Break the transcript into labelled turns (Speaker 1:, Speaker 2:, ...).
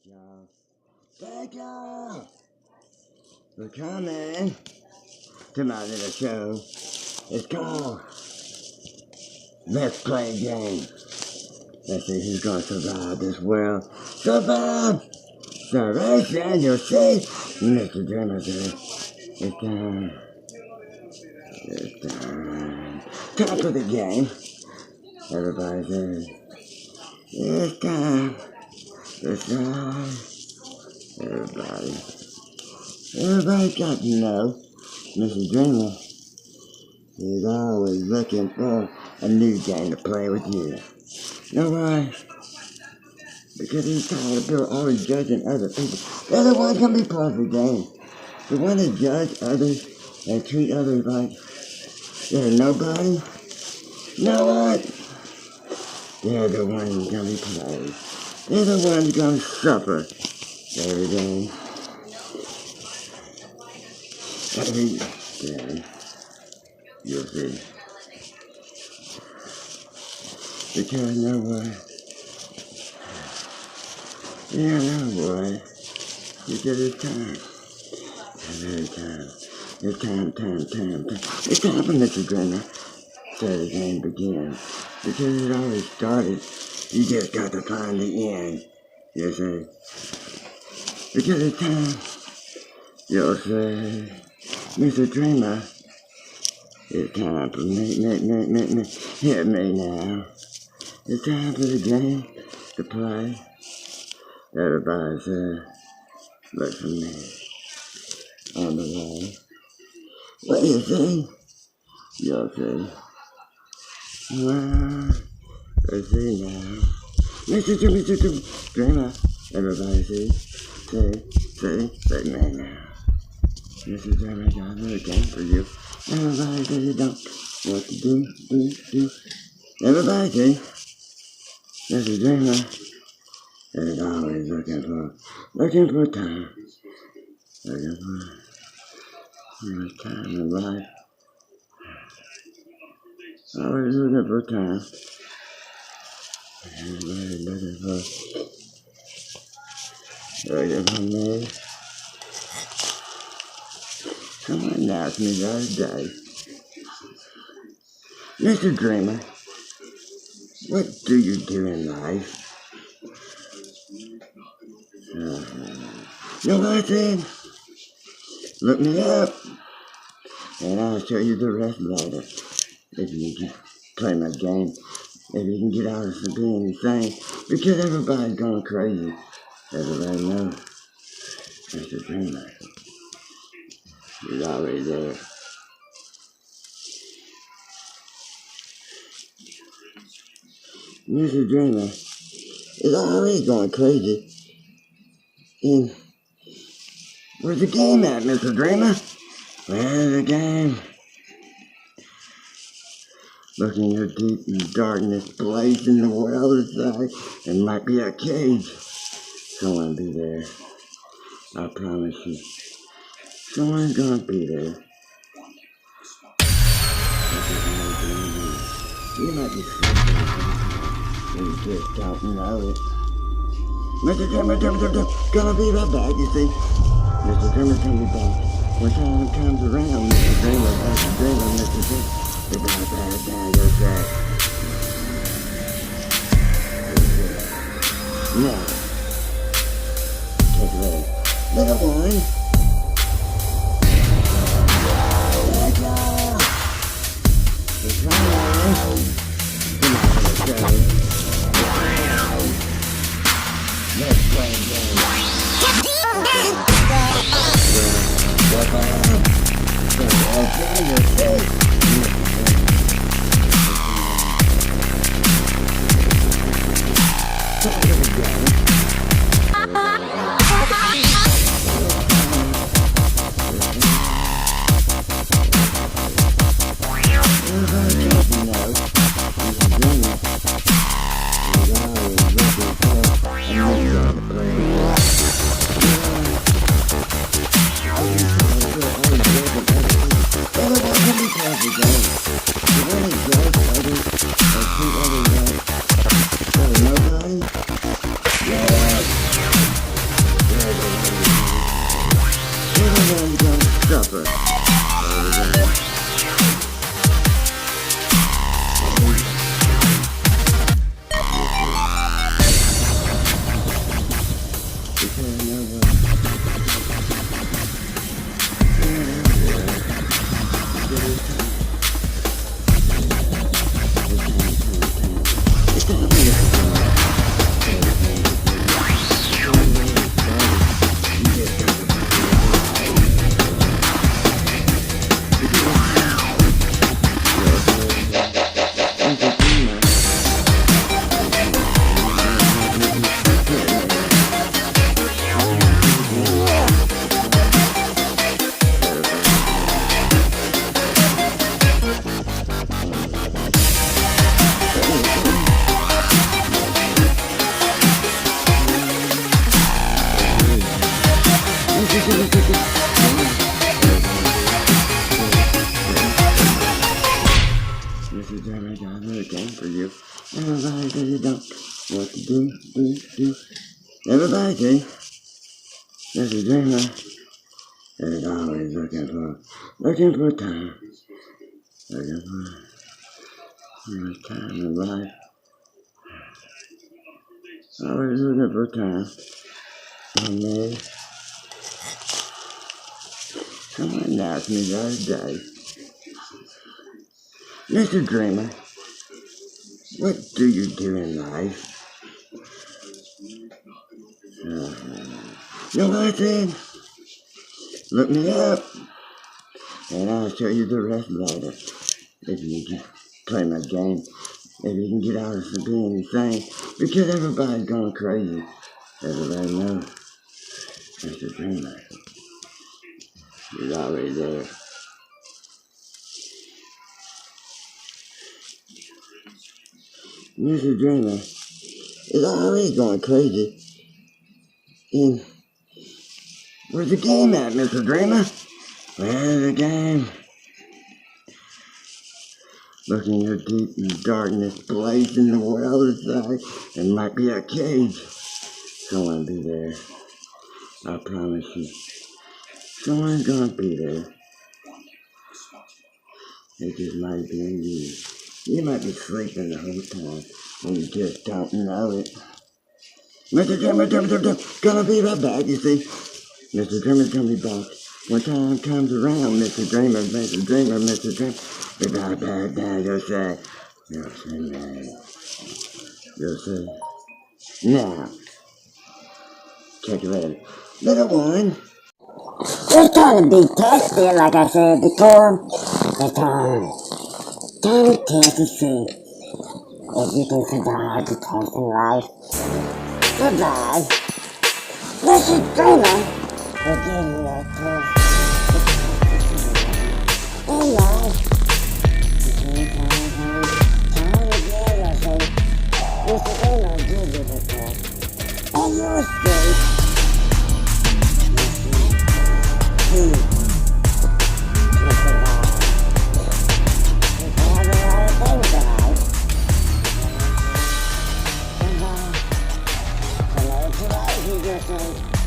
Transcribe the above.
Speaker 1: y'all. Thank y'all for coming to my little show. It's called Let's Play Game. Let's see who's gonna survive this world. Survive! Salvation, you'll see. Mr. Dreamer said, it's time. It's time. Time for the game. Everybody says, it's time. It's time. Everybody got to know Mr. Dreamer is always looking for a new game to play with you. Know why? Because he's tired of people always judging other people. They're the ones gonna be part of the game. The ones that judge others and treat others like they're nobody. You know what? They're the ones gonna be played. They're the ones gonna suffer every day. Every day. You'll see. Because you know what? Yeah, no boy. Because it's time. It's time. It's time. It's time for Mr. Dreamer so the game begins. Because it already started. You just got to find the end. You see? Because it's time. You'll say, Mr. Dreamer, it's time for me. Hit me now. It's time for the game to play. Everybody said, look for me on the way. What do you see? You'll see. Well, let's see now. Mr. Dreamer. Everybody see? Say me now. Mr. Dreamer got another game for you. Everybody says you don't know what to do. Everybody see? Mr. Dreamer is always looking for time. Looking for time in life. Always looking for time. Everybody looking for me. Someone asked me the other day, Mr. Dreamer, what do you do in life? You know what I said? Look me up, and I'll show you the rest later. If you can play my game, if you can get out of being insane, because everybody's going crazy. Everybody knows Mr. Dreamer is always there. Mr. Dreamer is always going crazy. And where's the game at, Mr. Dreamer? Where's the game? Looking in the deep and darkness place in the world inside, it might be a cage. Someone be there. I promise you. Someone's gonna be there. You might be sleeping. You just don't know it. Mr. Dreamer, gonna be right back, you see. Mr. Dreamer's gonna be back. When time comes around, Mr. Dreamer, you're you'll say. Now, take it away. Little one. Let's go. It's right. Come on, let's go. Let's play a game. Everybody's gonna suffer. This is Jeremy. I got another game for you. Everybody say you don't what to do. Everybody say, this is Jeremy. Is always looking for time. Looking for time in life. Always looking for time. And then, someone asked me the other day, Mr. Dreamer, what do you do in life? You know what I said? Look me up, and I'll show you the rest later. If you can play my game, if you can get out of being insane, because everybody's going crazy. Everybody knows Mr. Dreamer is always there. Mr. Dreamer is always going crazy. And where's the game at, Mr. Dreamer? Where's the game? Looking at deep and darkness place in the world inside, it might be a cage. Someone be there. I promise you. Someone's gonna be there. It just might be in you. You might be sleeping the whole time, and you just don't know it. Mr. Dreamer's gonna be right back, you see. Mr. Dreamer's gonna be back. When time comes around, Mr. Dreamer, be right back down, you'll say, man. You'll say, now, check it out. Little one.
Speaker 2: It's trying to be tested, like I said before. It's trying to test to see if you can survive the test in life. Goodbye. This is Dreamer. We'll give you that test. In life. Time again, I say, Mr. Dreamer will give you the test. And you'll see. Somebody,